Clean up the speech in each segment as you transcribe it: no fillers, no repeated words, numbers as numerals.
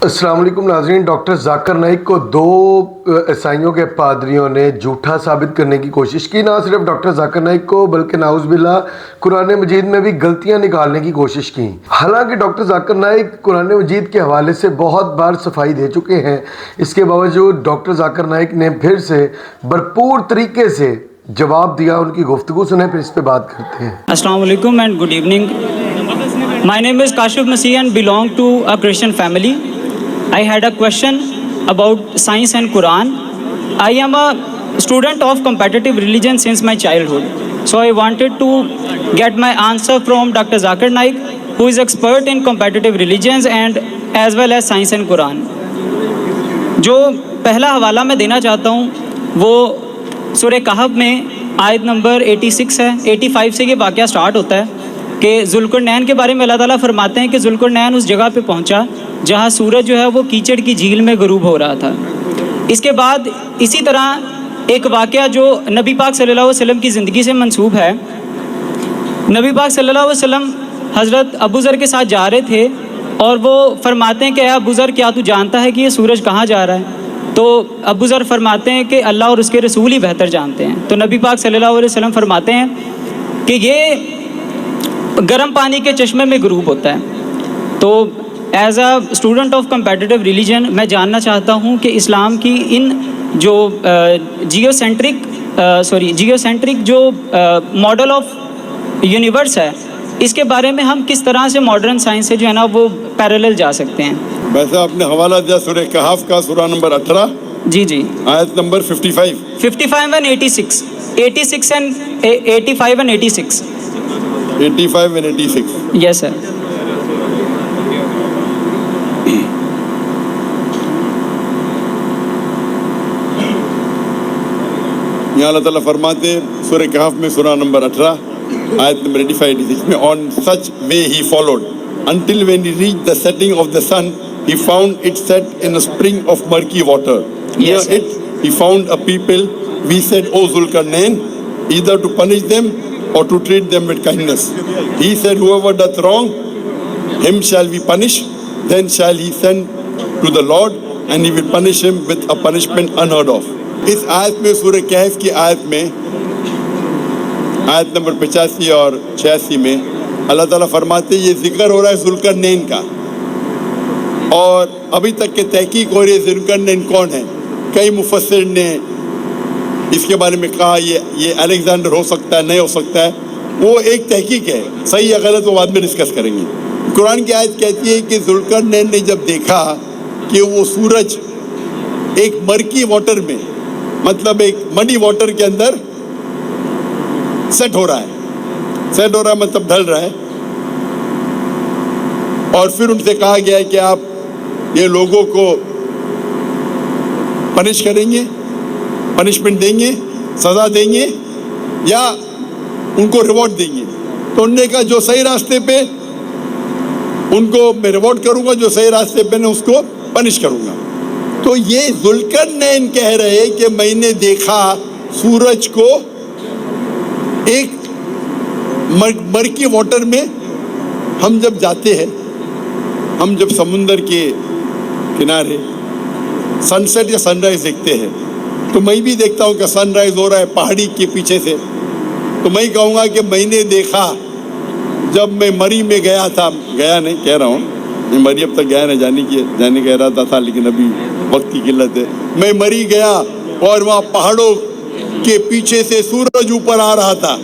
السلام علیکم ناظرین. ڈاکٹر ذاکر نائک کو دو عیسائیوں کے پادریوں نے جھوٹا ثابت کرنے کی کوشش کی. نہ صرف ڈاکٹر ذاکر نائک کو بلکہ نعوذ باللہ قرآن مجید میں بھی غلطیاں نکالنے کی کوشش کی. حالانکہ ڈاکٹر ذاکر نائک قرآن مجید کے حوالے سے بہت بار صفائی دے چکے ہیں، اس کے باوجود ڈاکٹر ذاکر نائک نے پھر سے بھرپور طریقے سے جواب دیا. ان کی گفتگو سنیں پھر اس پہ بات کرتے ہیں. السلام علیکم and good evening. My name is Kashif Masih and belong to a Christian family. I had a question about science and Quran. I am a student of competitive religion since my childhood. So I wanted to get my answer from Dr. Zakir Naik, who is expert in competitive religions and as well as science and Quran. جو پہلا حوالہ میں دینا چاہتا ہوں وہ سورہ کہف میں آیت نمبر 86 ہے. 85 سے یہ واقعہ سٹارٹ ہوتا ہے کہ ذوالقرنین کے بارے میں اللہ تعالیٰ فرماتے ہیں کہ ذوالقرنین اس جگہ پہ پہنچا جہاں سورج جو ہے وہ کیچڑ کی جھیل میں غروب ہو رہا تھا. اس کے بعد اسی طرح ایک واقعہ جو نبی پاک صلی اللہ علیہ وسلم کی زندگی سے منسوب ہے. نبی پاک صلی اللہ علیہ وسلم حضرت ابو ذر کے ساتھ جا رہے تھے اور وہ فرماتے ہیں کہ اے ابو ذر کیا تو جانتا ہے کہ یہ سورج کہاں جا رہا ہے؟ تو ابو ذر فرماتے ہیں کہ اللہ اور اس کے رسول ہی بہتر جانتے ہیں. تو نبی پاک صلی اللہ علیہ وسلم فرماتے ہیں کہ یہ گرم پانی کے چشمے میں غروب ہوتا ہے. تو as a student of competitive religion میں جاننا چاہتا ہوں کہ اسلام کی ان جو جیو سینٹرک جو ماڈل آف یونیورس ہے اس کے بارے میں ہم کس طرح سے ماڈرن سائنس سے جو ہے نا وہ پیرالل جا سکتے ہیں. ویسے آپ نے حوالہ دیا سورہ کہف کا سورہ نمبر 18 جی آیت number 55 and 86 and 85 and 86. 85 and 86. Yes sir. یہاں اللہ تعالیٰ فرماتے ہیں سورہ کہف میں سورہ نمبر 18 آیت نمبر 85 میں on such way he followed until when he reached the setting of the sun he found it set in a spring of murky water. Near it he found a people. We said, O Zulkarnain, either to punish them or to treat them with kindness. He said, whoever doth wrong, him shall we punish. Then shall he send to the Lord, and he will punish him with a punishment unheard of. اس آیت میں سورہ کہف کی آیت میں آیت number 85 اور 86 میں اللہ تعالیٰ فرماتے ہیں یہ ذکر ہو رہا ہے ذوالقرنین کا، اور ابھی تک کہ تحقیق ہو رہی ہے ذوالقرنین کون ہے. کئی مفسر نے اس کے بارے میں کہا یہ الیگزینڈر ہو سکتا ہے، نہیں ہو سکتا ہے. وہ ایک تحقیق ہے، صحیح یا غلط وہ بعد میں ڈسکس کریں گے. قرآن کی آیت کہتی ہے کہ ذوالقرنین نے جب دیکھا کہ وہ سورج ایک مرکی واٹر میں، مطلب ایک مڈی واٹر کے اندر سیٹ ہو رہا ہے مطلب ڈھل رہا ہے، اور پھر ان سے کہا گیا ہے کہ آپ یہ لوگوں کو پنش کریں گے، پنشمنٹ دیں گے، سزا دیں گے یا ان کو ریوارڈ دیں گے. تو انہوں نے کہا جو صحیح راستے پہ ان کو میں ریوارڈ کروں گا، جو صحیح راستے پہ میں اس کو پنش کروں گا. تو یہ ذوالقرنین کہہ رہے کہ میں نے دیکھا سورج کو ایک مرکی واٹر میں. ہم جب جاتے ہیں، ہم جب سمندر کے کنارے سن سیٹ یا سن رائز دیکھتے ہیں تو میں بھی دیکھتا ہوں کہ سن رائز ہو رہا ہے پہاڑی کے پیچھے سے. تو میں کہوں گا کہ میں نے دیکھا جب میں مری میں گیا تھا، گیا نہیں کہہ رہا ہوں، میں مری اب تک گیا نہیں، جانے کا ارادہ تھا لیکن ابھی وقت کی قلت ہے. میں مری گیا اور وہاں پہاڑوں کے پیچھے سے سورج اوپر آ رہا تھا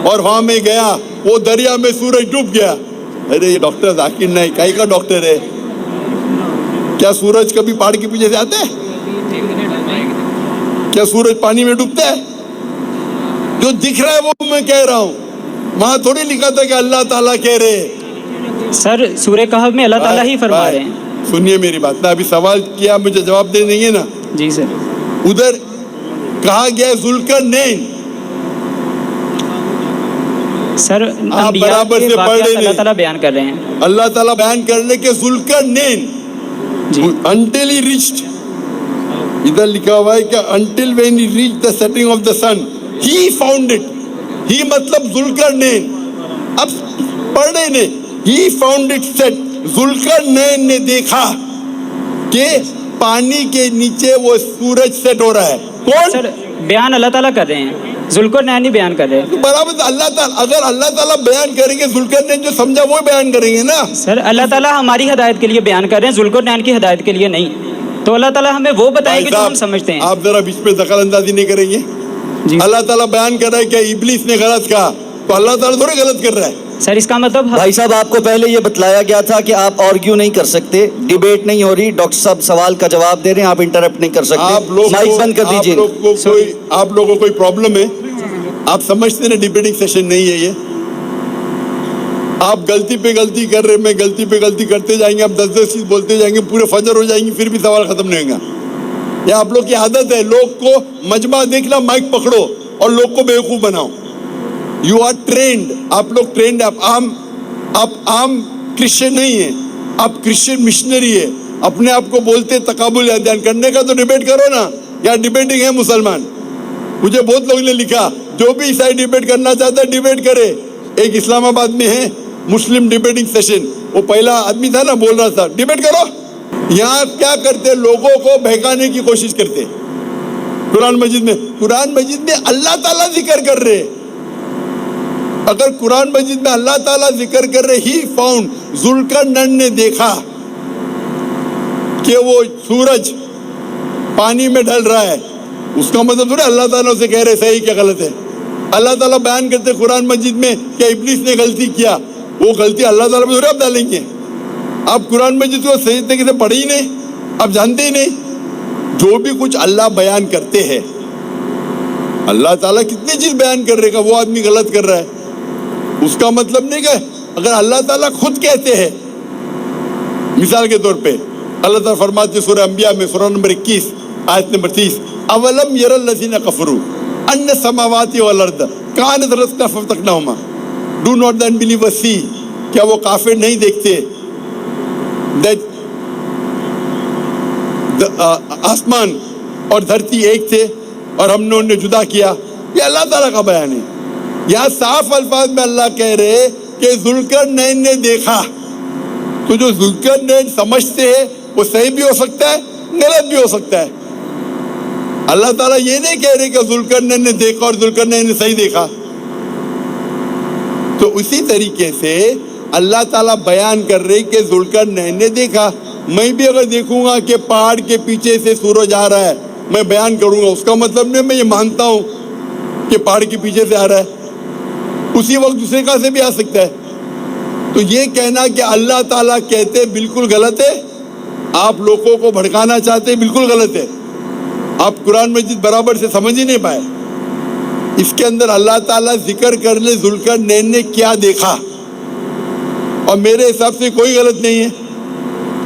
اور وہاں میں گیا، وہ دریا میں سورج ڈوب گیا. ارے یہ ڈاکٹر ذاکر نائک کائی کا ڈاکٹر ہے؟ کیا سورج کبھی پہاڑ کے پیچھے سے آتا ہے؟ کیا سورج پانی میں ڈوبتا ہے؟ جو دکھ رہا ہے وہ میں کہہ رہا ہوں، وہاں تھوڑی لکھا تھا کہ اللہ تعالیٰ کہہ رہے. سر سورہ کہف میں اللہ تعالیٰ ہی فرما رہے ہیں. سنیے میری بات نا، ابھی سوال کیا مجھے جواب دے دیں گے نا. جی سر. ادھر کہا گیا ذوالقرنین، سر آپ برابر سے پڑھ رہے ہیں، اللہ تعالیٰ بیان کر رہے ہیں، اللہ تعالیٰ بیان کر رہے کہ ذوالقرنین until he reached، ادھر لکھا ہوا ہے کہ until when he reached the setting of the sun he found it. he مطلب ذوالقرنین. اب پڑھ رہے نے he found it set. Zulqarnain نے دیکھا کہ پانی کے نیچے وہ سورج سیٹ ہو رہا ہے. کون؟ سر بیان اللہ تعالیٰ کر رہے ہیں, ذوالقرنین ہی بیان کر رہے ہیں. برابر اللہ تعالیٰ, اگر اللہ تعالیٰ بیان کریں گے ذوالقرنین جو سمجھا وہ بیان کریں گے نا. سر اللہ تعالیٰ ہماری ہدایت کے لیے بیان کر رہے ہیں, ذوالقرنین کی ہدایت کے لیے نہیں. تو اللہ تعالیٰ ہمیں وہ بتائیں گے جو ہم سمجھتے ہیں. آپ ذرا بیچ میں دخل اندازی نہیں کریں گے. جی اللہ تعالیٰ بیان کر رہا ہے کہ ابلیس نے غلط کہا, تو اللہ تعالیٰ تھوڑے غلط کر رہا ہے. سر اس کا مطلب بھائی صاحب آپ کو پہلے یہ بتلایا گیا تھا کہ آپ آرگیو نہیں کر سکتے, ڈیبیٹ نہیں ہو رہی, ڈاکٹر صاحب سوال کا جواب دے رہے ہیں, آپ انٹرپٹ نہیں کر آپ سکتے. لوگ مائک بند کر دیجیے. آپ لوگوں کو کوئی پرابلم ہے, آپ سمجھتے ہیں ڈیبیٹنگ سیشن نہیں ہے یہ. آپ غلطی پہ غلطی کر رہے, میں غلطی پہ غلطی کرتے جائیں گے, آپ 10 چیز بولتے جائیں گے, پورے فجر ہو جائیں گے, پھر بھی سوال ختم نہیں ہوگا. یہ آپ لوگ کی عادت ہے, لوگ کو مجمع دیکھنا, مائک پکڑو اور لوگ کو بیوقوف بناؤ. یو آر ٹرینڈ, آپ لوگ ٹرینڈ, آپ عام کرسچن نہیں ہیں, آپ کرسچن مشنری ہے. اپنے آپ کو بولتے تقابل ادیان کرنے کا, تو ڈیبیٹ کرو نا. یا ڈیبیٹنگ ہے مسلمان. مجھے بہت لوگوں نے لکھا جو بھی عیسائی ڈیبیٹ کرنا چاہتا ہے ڈیبیٹ کرے. ایک اسلام آباد میں ہے مسلم ڈیبیٹنگ سیشن, وہ پہلا آدمی تھا نا, بول رہا تھا ڈیبیٹ کرو. یہاں کیا کرتے, لوگوں کو بہکانے کی کوشش کرتے. قرآن مجید میں اللہ تعالیٰ ذکر کر رہے. اگر قرآن مجید میں اللہ تعالیٰ ذکر کر رہے, ہی فاؤنڈ, ذوالقرنین نے دیکھا کہ وہ سورج پانی میں ڈھل رہا ہے, اس کا مطلب تھوڑا اللہ تعالیٰ سے کہہ رہے صحیح کیا غلط ہے. اللہ تعالیٰ بیان کرتے قرآن مجید میں کہ ابلیس نے غلطی کیا, وہ غلطی اللہ تعالیٰ پہ تھوڑا آپ ڈالیں گے. آپ قرآن مجید کو صحیح طریقے سے پڑھی ہی نہیں, آپ جانتے ہی نہیں. جو بھی کچھ اللہ بیان کرتے ہیں, اللہ تعالیٰ کتنی چیز بیان کر رہے گا, وہ آدمی غلط کر رہا ہے, اس کا مطلب نہیں کہ اگر اللہ تعالیٰ خود کہتے ہیں, مثال کے طور پہ اللہ تعالیٰ فرماتے سورہ انبیاء میں سورہ نمبر 21 آیت نمبر 30, اولم یر الذین کفروا ان السماوات والارض کانت رتقا ففتقناہما. Do not the unbelievers see, کیا وہ کافر نہیں دیکھتے آسمان اور دھرتی ایک تھے اور ہم نے انہیں جدا کیا. یہ اللہ تعالیٰ کا بیان ہے. یہاں صاف الفاظ میں اللہ کہہ رہے کہ ذوالقرنین نے دیکھا. تو جو ذوالقرنین سمجھتے ہیں وہ صحیح بھی ہو سکتا ہے, غلط بھی ہو سکتا ہے. اللہ تعالیٰ یہ نہیں کہہ رہے کہ ذوالقرنین نے دیکھا اور ذوالقرنین نے صحیح دیکھا. تو اسی طریقے سے اللہ تعالیٰ بیان کر رہے کہ ذوالقرنین نے دیکھا. میں بھی اگر دیکھوں گا کہ پہاڑ کے پیچھے سے سورج آ رہا ہے, میں بیان کروں گا, اس کا مطلب نہیں میں یہ مانتا ہوں کہ پہاڑ کے پیچھے سے آ رہا ہے. اسی وقت دوسرے کا سے بھی آ سکتا ہے. تو یہ کہنا کہ اللہ تعالیٰ کہتے بالکل غلط ہے, آپ لوگوں کو بھڑکانا چاہتے بالکل غلط ہے. آپ قرآن مجید برابر سے سمجھ ہی نہیں پائے. اس کے اندر اللہ تعالیٰ ذکر کر لے ذوالقرنین نے کیا دیکھا, اور میرے حساب سے کوئی غلط نہیں ہے.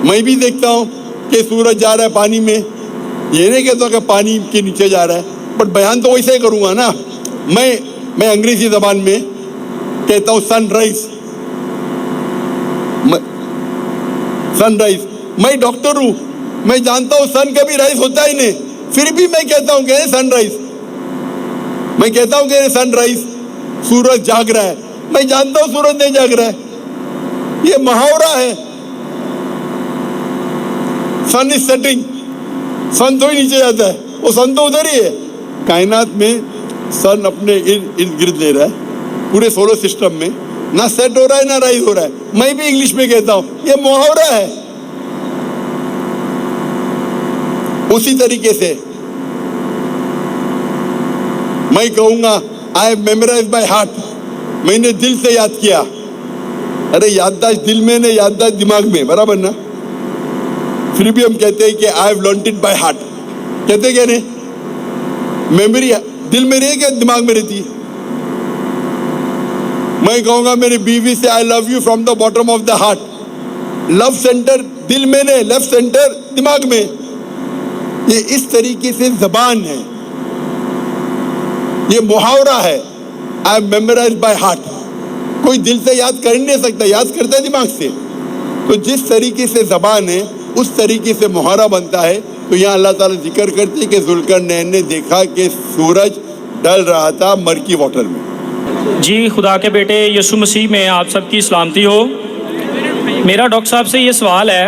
میں بھی دیکھتا ہوں کہ سورج جا رہا ہے پانی میں, یہ نہیں کہتا کہ پانی کے نیچے جا رہا ہے, بٹ بیان تو ویسے ہی کروں گا نا. میں انگریزی زبان میں کہتا ہوں سن رائز. میں ڈاکٹر ہوں, میں جانتا ہوں سن کبھی رائز ہوتا ہی نہیں, پھر بھی میں کہتا ہوں کہ سن رائز. میں کہتا ہوں کہ سن رائز, سورج جاگ رہا ہے. میں جانتا ہوں سورج نہیں جاگ رہا ہے, یہ محاورہ ہے. سن از سیٹنگ, سن تو ہی نیچے جاتا ہے, وہ سن تو ادھر ہی ہے. کائنات میں سن اپنے ارد گرد لے رہا ہے پورے سولر سسٹم میں, نہ سیٹ ہو رہا ہے نہ رائز ہو رہا ہے. میں بھی انگلش میں کہتا ہوں یہ محاورہ ہے. اسی طریقے سے میں کہوں گا آئی میمورائز بائی ہارٹ, میں نے دل سے یاد کیا. ارے یادداشت دل میں نہیں, یادداشت دماغ میں, برابر نا. پھر بھی ہم کہتے ہیں کہ I have learned it by heart. کہتے کیا نہیں, میموری دل میں رہے کہ دماغ میں رہتی ہے. میں کہوں گا میری بیوی سے I love you from the bottom of the heart. Love centre دل میں نہیں, لو سینٹر دماغ میں. یہ اس طریقے سے زبان ہے, یہ محاورہ ہے. آئی میمورائز بائی ہارٹ. کوئی دل سے یاد کر نہیں سکتا, یاد کرتا ہے دماغ سے. تو جس طریقے سے زبان ہے اس طریقے سے محاورہ بنتا ہے. تو یہاں اللہ تعالیٰ ذکر کرتے کہ ذوالقرنین نے دیکھا کہ سورج ڈل رہا تھا مرکی واٹر میں. جی خدا کے بیٹے یسوع مسیح میں آپ سب کی سلامتی ہو. میرا ڈاکٹر صاحب سے یہ سوال ہے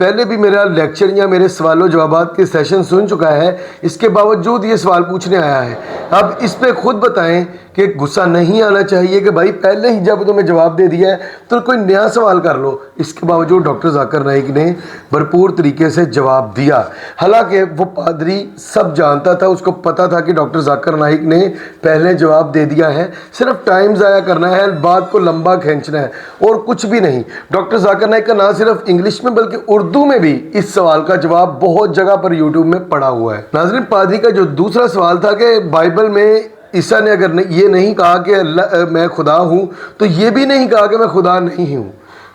پہلے بھی میرا لیکچر یا میرے سوال و جوابات کے سیشن سن چکا ہے, اس کے باوجود یہ سوال پوچھنے آیا ہے. اب اس پہ خود بتائیں کہ غصہ نہیں آنا چاہیے کہ بھائی پہلے ہی جب تمہیں جواب دے دیا ہے تو کوئی نیا سوال کر لو. اس کے باوجود ڈاکٹر ذاکر نائک نے بھرپور طریقے سے جواب دیا. حالانکہ وہ پادری سب جانتا تھا, اس کو پتا تھا کہ ڈاکٹر ذاکر نائک نے پہلے جواب دے دیا ہے, صرف ٹائم ضائع کرنا ہے, بات کو لمبا کھینچنا ہے اور کچھ بھی نہیں. ڈاکٹر ذاکر نائک کا نہ صرف انگلش میں بلکہ اردو میں بھی اس سوال کا جواب بہت جگہ پر یوٹیوب میں پڑا ہوا ہے. ناظرین, پادری کا جو دوسرا سوال تھا کہ بائبل میں عیسیٰ نے اگر یہ نہیں کہا کہ اللہ میں خدا ہوں تو یہ بھی نہیں کہا کہ میں خدا نہیں ہوں.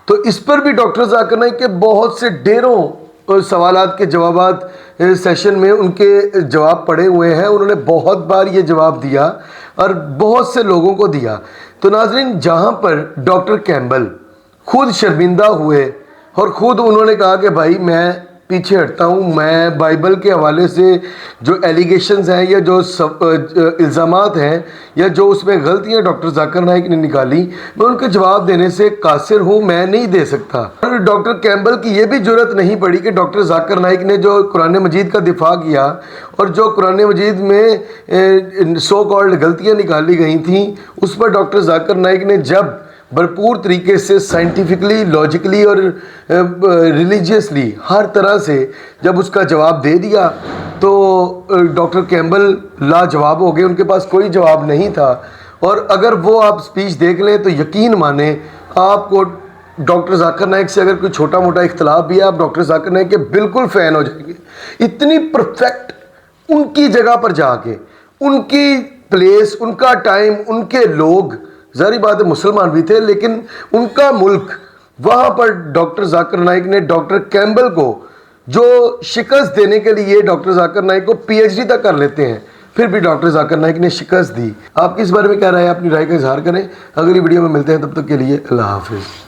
تو اس پر بھی ڈاکٹر ذاکر نائک کے بہت سے ڈھیروں سوالات کے جوابات سیشن میں ان کے جواب پڑے ہوئے ہیں. انہوں نے بہت بار یہ جواب دیا اور بہت سے لوگوں کو دیا. تو ناظرین, جہاں پر ڈاکٹر کیمبل خود شرمندہ ہوئے اور خود انہوں نے کہا کہ بھائی میں پیچھے ہٹتا ہوں, میں بائبل کے حوالے سے جو ایلیگیشنز ہیں یا جو الزامات ہیں یا جو اس میں غلطیاں ڈاکٹر ذاکر نائک نے نکالی, میں ان کے جواب دینے سے قاصر ہوں, میں نہیں دے سکتا. اور ڈاکٹر کیمبل کی یہ بھی جرت نہیں پڑی کہ ڈاکٹر ذاکر نائک نے جو قرآن مجید کا دفاع کیا اور جو قرآن مجید میں سو کالڈ غلطیاں نکالی گئی تھیں, اس پر ڈاکٹر ذاکر نائک نے جب بھرپور طریقے سے سائنٹیفکلی, لاجیکلی اور ریلیجیسلی ہر طرح سے جب اس کا جواب دے دیا تو ڈاکٹر کیمبل لاجواب ہو گئے, ان کے پاس کوئی جواب نہیں تھا. اور اگر وہ آپ اسپیچ دیکھ لیں تو یقین مانیں آپ کو ڈاکٹر ذاکر نائک سے اگر کوئی چھوٹا موٹا اختلاف بھی ہے, آپ ڈاکٹر ذاکر نائک کے بالکل فین ہو جائیں گے. اتنی پرفیکٹ ان کی جگہ پر جا کے, ان کی پلیس, ان کا ٹائم, ان کے لوگ, ظاہری بات ہے مسلمان بھی تھے لیکن ان کا ملک, وہاں پر ڈاکٹر ذاکر نائک نے ڈاکٹر کیمبل کو جو شکست دینے کے لیے ڈاکٹر ذاکر نائک کو پی ایچ ڈی تک کر لیتے ہیں, پھر بھی ڈاکٹر ذاکر نائک نے شکست دی. آپ کس بارے میں کہہ رہے ہیں, اپنی رائے کا اظہار کریں. اگلی ویڈیو میں ملتے ہیں, تب تک کے لیے اللہ حافظ.